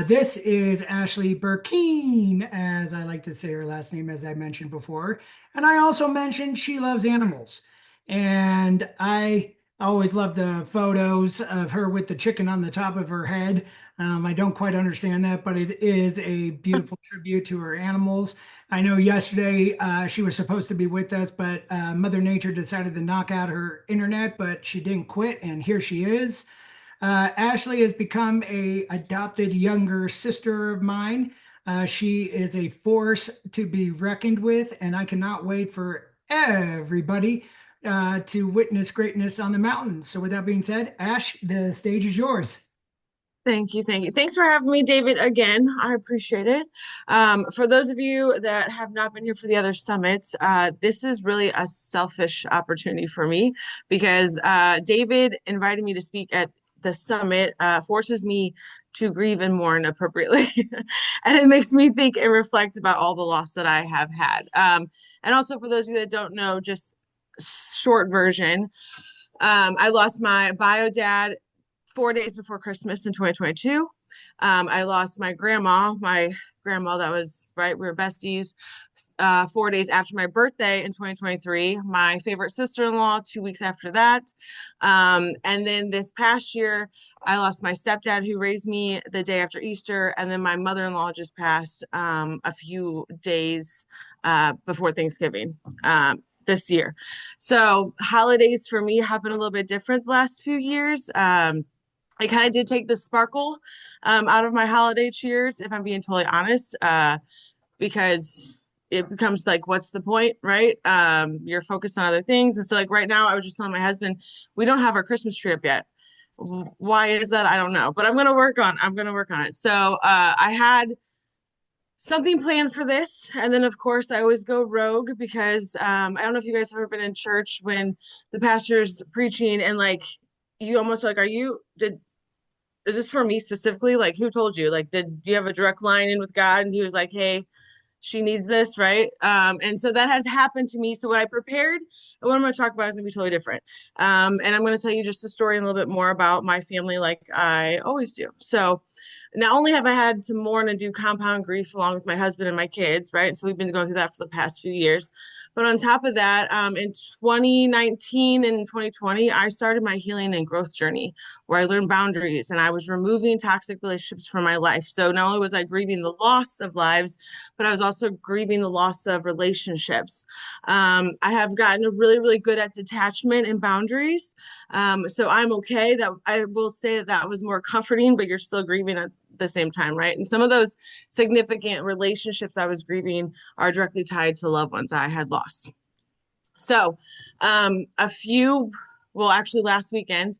This is Ashleah Burkeen, as I like to say her last name, as I mentioned before. And I also mentioned she loves animals. And I always love the photos of her with the chicken on the top of her head. I don't quite understand that, but it is a beautiful tribute to her animals. I know yesterday she was supposed to be with us, but Mother Nature decided to knock out her internet, but she didn't quit, and here she is. Ashleah has become a adopted younger sister of mine. She is a force to be reckoned with, and I cannot wait for everybody to witness greatness on the mountains. So, with that being said, Ash, the stage is yours. Thank you. Thank you. Thanks for having me, David, again. I appreciate it. For those of you that have not been here for the other summits, this is really a selfish opportunity for me because David invited me to speak at the summit, forces me to grieve and mourn appropriately. And it makes me think and reflect about all the loss that I have had. And also, for those of you that don't know, just short version, I lost my bio dad 4 days before Christmas in 2022. I lost my grandma that was right. We were besties. 4 days after my birthday in 2023. My favorite sister-in-law 2 weeks after that. And then this past year, I lost my stepdad who raised me the day after Easter, and then my mother-in-law just passed a few days before Thanksgiving. This year. So holidays for me have been a little bit different the last few years. I kind of did take the sparkle out of my holiday cheers, if I'm being totally honest, because it becomes like, what's the point, right? You're focused on other things. And so, like, right now, I was just telling my husband, we don't have our Christmas tree up yet. Why is that? I don't know, but I'm gonna work on it. So I had something planned for this. And then, of course, I always go rogue because I don't know if you guys have ever been in church when the pastor's preaching and like, you almost like, is this for me specifically? Like, who told you? Like, did you have a direct line in with God? And he was like, hey, she needs this, right? And so that has happened to me. So what I prepared and what I'm going to talk about is going to be totally different. And I'm going to tell you just a story and a little bit more about my family, like I always do. So not only have I had to mourn and do compound grief along with my husband and my kids, right? So we've been going through that for the past few years. But on top of that, in 2019 and 2020, I started my healing and growth journey where I learned boundaries and I was removing toxic relationships from my life. So not only was I grieving the loss of lives, but I was also grieving the loss of relationships. I have gotten really, really good at detachment and boundaries. So I'm okay. That I will say that that was more comforting, but you're still grieving at the same time, right? And some of those significant relationships I was grieving are directly tied to loved ones I had lost. So, a few, well, actually, last weekend,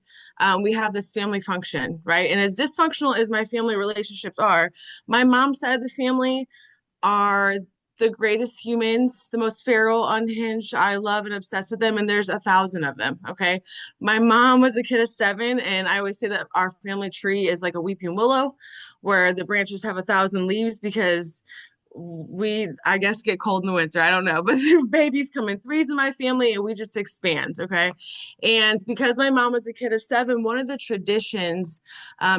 we have this family function, right? And as dysfunctional as my family relationships are, my mom's side of the family are the greatest humans, the most feral, unhinged. I love and obsessed with them, and there's 1,000 of them. Okay. My mom was a kid of seven, and I always say that our family tree is like a weeping willow, where the branches have 1,000 leaves because we, I guess, get cold in the winter. I don't know, but the babies come in threes in my family and we just expand. Okay. And because my mom was a kid of seven, one of the traditions,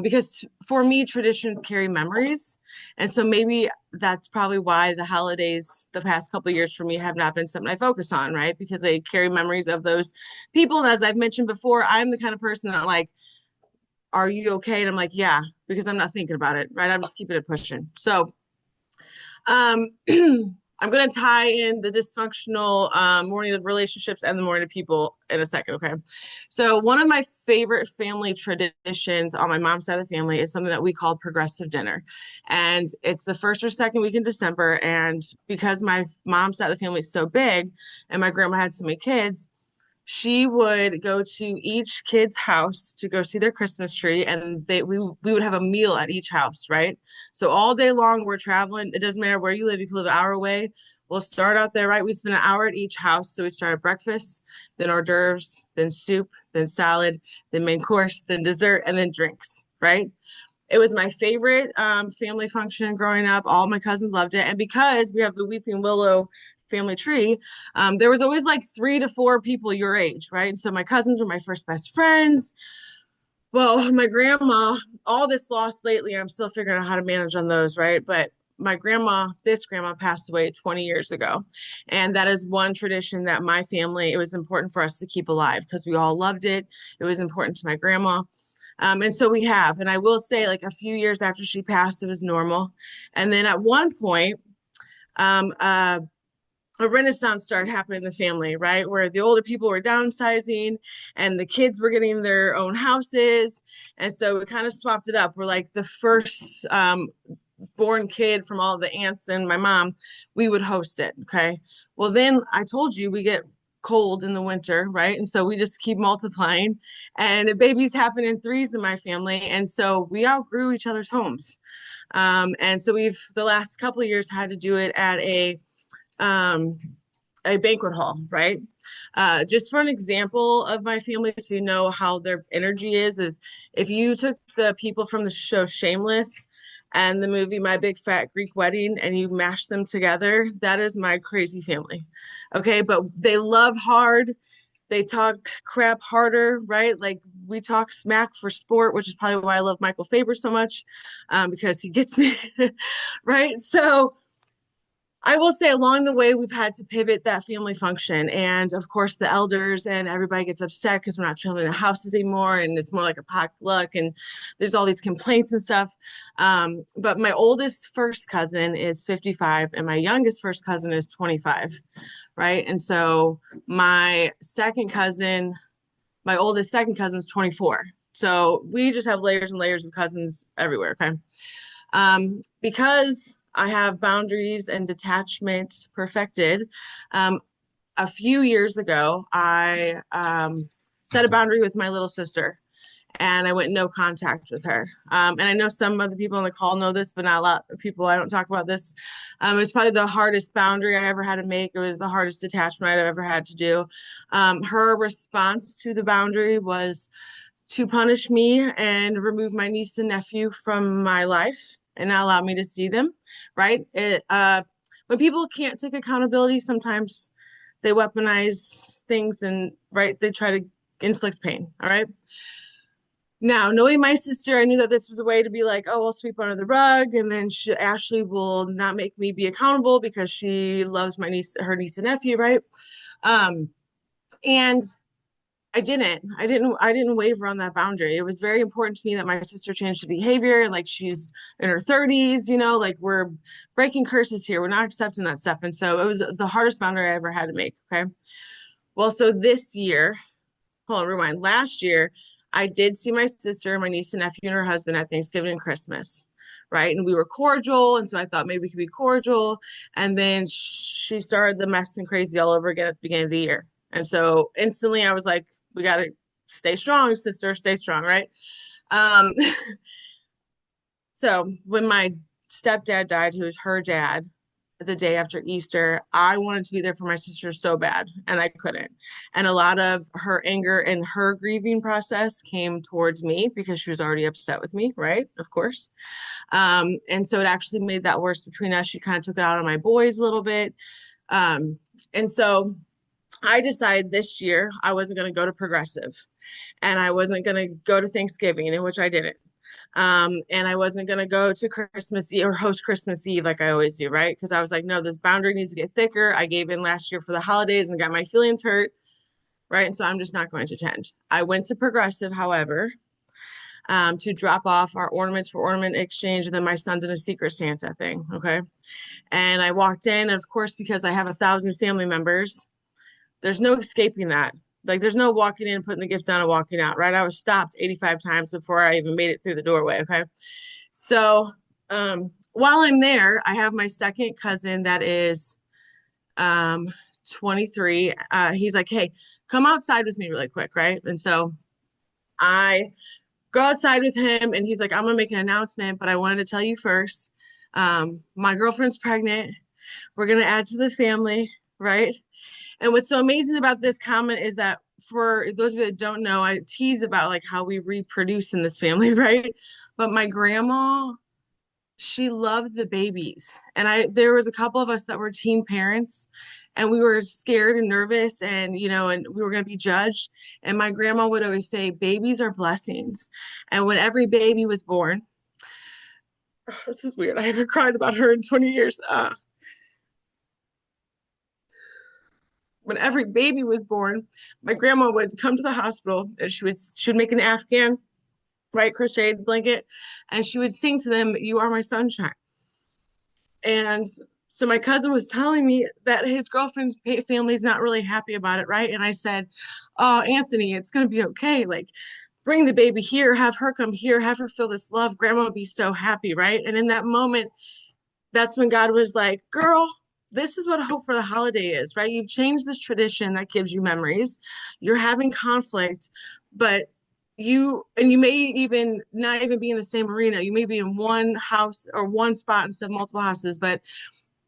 because for me, traditions carry memories. And so maybe that's probably why the holidays the past couple of years for me have not been something I focus on, right? Because they carry memories of those people. And as I've mentioned before, I'm the kind of person that like, are you okay? And I'm like, yeah, because I'm not thinking about it, right? I'm just keeping it pushing. So I'm going to tie in the dysfunctional mourning of relationships and the mourning of people in a second, okay? So, one of my favorite family traditions on my mom's side of the family is something that we call progressive dinner. And it's the first or second week in December. And because my mom's side of the family is so big and my grandma had so many kids, she would go to each kid's house to go see their Christmas tree, and we would have a meal at each house, right? So all day long we're traveling. It doesn't matter where you live. You can live an hour away. We'll start out there, right? We spend an hour at each house. So we start at breakfast, then hors d'oeuvres, then soup, then salad, then main course, then dessert, and then drinks, right? It was my favorite family function growing up. All my cousins loved it. And because we have the Weeping Willow family tree, there was always like 3 to 4 people your age, right? So my cousins were my first best friends. Well, my grandma, all this loss lately, I'm still figuring out how to manage on those, right? But my grandma, this grandma passed away 20 years ago. And that is one tradition that my family, it was important for us to keep alive because we all loved it. It was important to my grandma. And so we have. And I will say, like a few years after she passed, it was normal. And then at one point, um, uh, a renaissance started happening in the family, right? Where the older people were downsizing and the kids were getting their own houses. And so we kind of swapped it up. We're like the first born kid from all the aunts and my mom, we would host it. Okay. Well, then I told you we get cold in the winter, right? And so we just keep multiplying and babies happen in threes in my family. And so we outgrew each other's homes. And so we've the last couple of years had to do it at um, a banquet hall, right? Just for an example of my family, so you know how their energy is if you took the people from the show Shameless and the movie My Big Fat Greek Wedding and you mashed them together, that is my crazy family. Okay, but they love hard. They talk crap harder, right? Like we talk smack for sport, which is probably why I love Michael Faber so much, because he gets me, right? So I will say along the way, we've had to pivot that family function. And of course, the elders and everybody gets upset because we're not traveling to houses anymore. And it's more like a potluck. And there's all these complaints and stuff. But my oldest first cousin is 55 and my youngest first cousin is 25. Right. And so my second cousin, my oldest second cousin is 24. So we just have layers and layers of cousins everywhere. Okay. Because I have boundaries and detachment perfected. A few years ago, I set a boundary with my little sister and I went no contact with her. And I know some of the people on the call know this, but not a lot of people, I don't talk about this. It was probably the hardest boundary I ever had to make. It was the hardest detachment I've ever had to do. Her response to the boundary was to punish me and remove my niece and nephew from my life and not allow me to see them, right? When people can't take accountability, sometimes they weaponize things and, right, they try to inflict pain, all right? Now, knowing my sister, I knew that this was a way to be like, oh, I'll sweep under the rug, and then Ashley will not make me be accountable because she loves her niece and nephew, right? Um, and I didn't waver on that boundary. It was very important to me that my sister changed the behavior. Like she's in her 30s, like we're breaking curses here. We're not accepting that stuff. And so it was the hardest boundary I ever had to make. Okay. Well, so this year, hold on, rewind. Last year, I did see my sister, my niece and nephew, and her husband at Thanksgiving and Christmas. Right. And we were cordial. And so I thought maybe we could be cordial. And then she started the mess and crazy all over again at the beginning of the year. And so instantly I was like, we got to stay strong, sister, stay strong, right? Um, so when my stepdad died, who was her dad, the day after Easter, I wanted to be there for my sister so bad, and I couldn't. And a lot of her anger and her grieving process came towards me because she was already upset with me, right? Of course. And so it actually made that worse between us. She kind of took it out on my boys a little bit. And so I decided this year I wasn't going to go to Progressive and I wasn't going to go to Thanksgiving, in which I didn't. And I wasn't going to go to Christmas Eve or host Christmas Eve like I always do, right? Because I was like, no, this boundary needs to get thicker. I gave in last year for the holidays and got my feelings hurt, right? And so I'm just not going to attend. I went to Progressive, however, to drop off our ornaments for ornament exchange. And then my son's in a Secret Santa thing, okay? And I walked in, of course, because I have 1,000 family members. There's no escaping that. Like there's no walking in, putting the gift down and walking out, right? I was stopped 85 times before I even made it through the doorway. Okay. So while I'm there, I have my second cousin that is 23. He's like, hey, come outside with me really quick, right? And so I go outside with him and he's like, I'm gonna make an announcement, but I wanted to tell you first. My girlfriend's pregnant. We're gonna add to the family, right? And what's so amazing about this comment is that for those of you that don't know, I tease about like how we reproduce in this family, right? But my grandma, she loved the babies. And there was a couple of us that were teen parents and we were scared and nervous and, and we were going to be judged. And my grandma would always say, babies are blessings. And when every baby was born, this is weird. I haven't cried about her in 20 years. When every baby was born, my grandma would come to the hospital and she would make an Afghan, right, crocheted blanket, and she would sing to them, "You are my sunshine." And so my cousin was telling me that his girlfriend's family is not really happy about it, right? And I said, "Oh, Anthony, it's gonna be okay. Like, bring the baby here, have her come here, have her feel this love. Grandma will be so happy, right?" And in that moment, that's when God was like, "Girl, this is what hope for the holiday is, right? You've changed this tradition that gives you memories. You're having conflict, but you may even not even be in the same arena. You may be in one house or one spot instead of multiple houses, but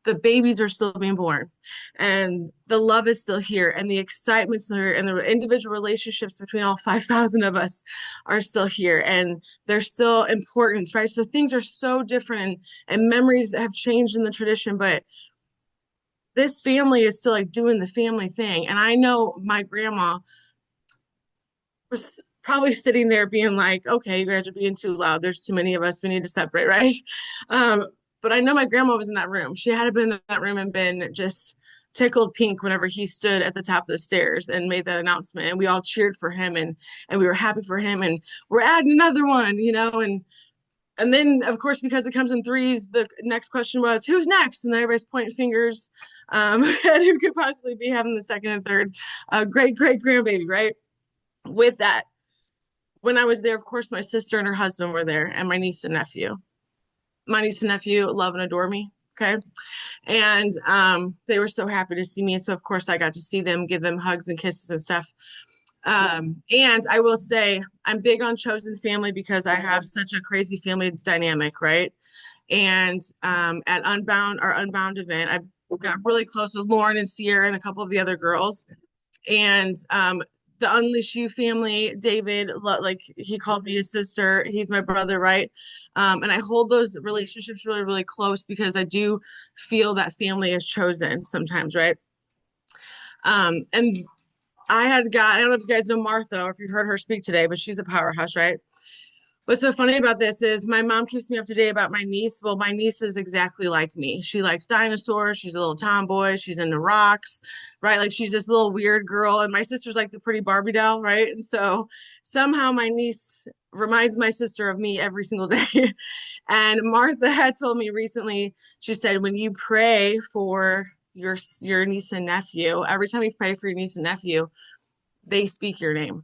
the babies are still being born and the love is still here and the excitement's still here and the individual relationships between all 5,000 of us are still here and they're still important, right? So things are so different and memories have changed in the tradition, but this family is still like doing the family thing. And I know my grandma was probably sitting there being like, okay, you guys are being too loud. There's too many of us. We need to separate, right? Um, but I know my grandma was in that room. She had been in that room and been just tickled pink whenever he stood at the top of the stairs and made that announcement. And we all cheered for him and we were happy for him. And we're adding another one, and then of course because it comes in threes, the next question was who's next, and everybody's pointing fingers, and who could possibly be having the second and third great great grandbaby, right? With that, when I was there, of course, my sister and her husband were there, and my niece and nephew. My niece and nephew love and adore me. Okay. And they were so happy to see me. So, of course, I got to see them, give them hugs and kisses and stuff. And I will say, I'm big on chosen family because I have such a crazy family dynamic, right? And at our Unbound event, I got really close with Lauren and Sierra and a couple of the other girls. And the Unleash You family, David, like he called me his sister. He's my brother, right? And I hold those relationships really, really close because I do feel that family is chosen sometimes, right? And I don't know if you guys know Martha or if you've heard her speak today, but she's a powerhouse, right? What's so funny about this is my mom keeps me up to date about my niece. Well, my niece is exactly like me. She likes dinosaurs. She's a little tomboy. She's into rocks, right? Like she's this little weird girl. And my sister's like the pretty Barbie doll, right? And so somehow my niece reminds my sister of me every single day. And Martha had told me recently, she said, when you pray for your niece and nephew, every time you pray for your niece and nephew, they speak your name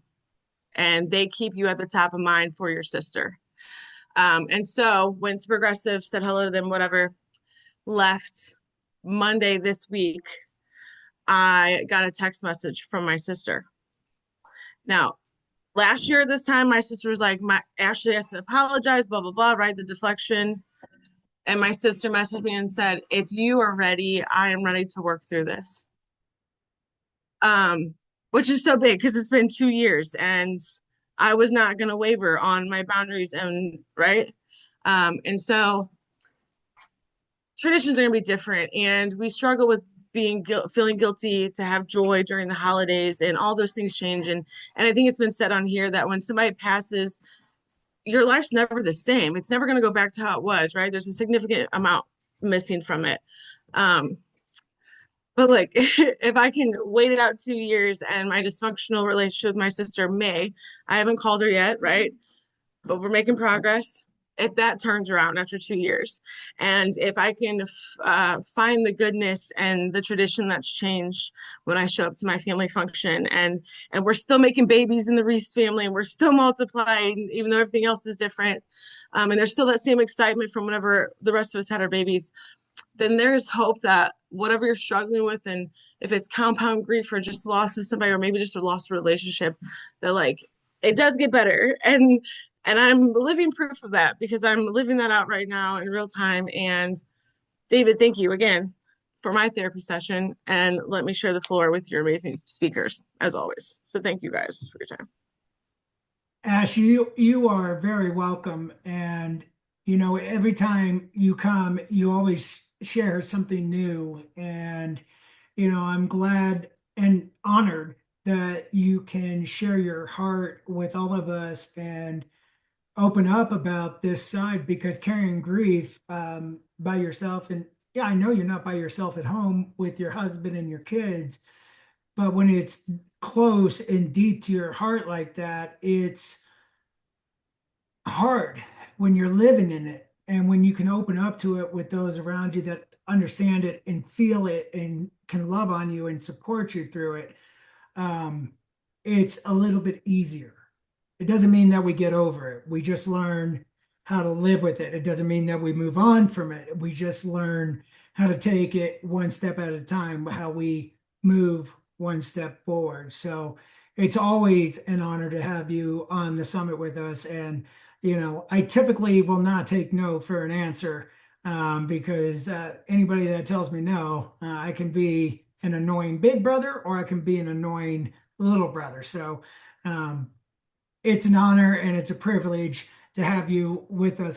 and they keep you at the top of mind for your sister. And so when Progressive said hello to them, whatever, left Monday this week, I got a text message from my sister. Now, last year at this time, my sister was like, Ashley has to apologize, blah, blah, blah, right? The deflection. And my sister messaged me and said, if you are ready, I am ready to work through this. Which is so big because it's been 2 years and I was not going to waver on my boundaries and right. And so traditions are going to be different and we struggle with feeling guilty to have joy during the holidays and all those things change. And I think it's been said on here that when somebody passes, your life's never the same. It's never going to go back to how it was, right? There's a significant amount missing from it. But like, if I can wait it out 2 years and my dysfunctional relationship with my sister May, I haven't called her yet, right? But we're making progress. If that turns around after 2 years, and if I can find the goodness and the tradition that's changed when I show up to my family function, and we're still making babies in the Reese family, and we're still multiplying, even though everything else is different, and there's still that same excitement from whenever the rest of us had our babies, then there's hope that whatever you're struggling with, and if it's compound grief or just loss of somebody, or maybe just a lost relationship, that like it does get better. And I'm living proof of that because I'm living that out right now in real time. And David, thank you again for my therapy session. And let me share the floor with your amazing speakers as always. So thank you guys for your time. Ash, you are very welcome. And every time you come, you always share something new. And, I'm glad and honored that you can share your heart with all of us and open up about this side, because carrying grief by yourself, and yeah, I know you're not by yourself at home with your husband and your kids, but when it's close and deep to your heart like that, it's hard when you're living in it. And when you can open up to it with those around you that understand it and feel it and can love on you and support you through it, um, it's a little bit easier. It doesn't mean that we get over it. We just learn how to live with it. It doesn't mean that we move on from it. We just learn how to take it one step at a time, how we move one step forward. So it's always an honor to have you on the summit with us. And, I typically will not take no for an answer, because anybody that tells me no, I can be an annoying big brother or I can be an annoying little brother. So, it's an honor and it's a privilege to have you with us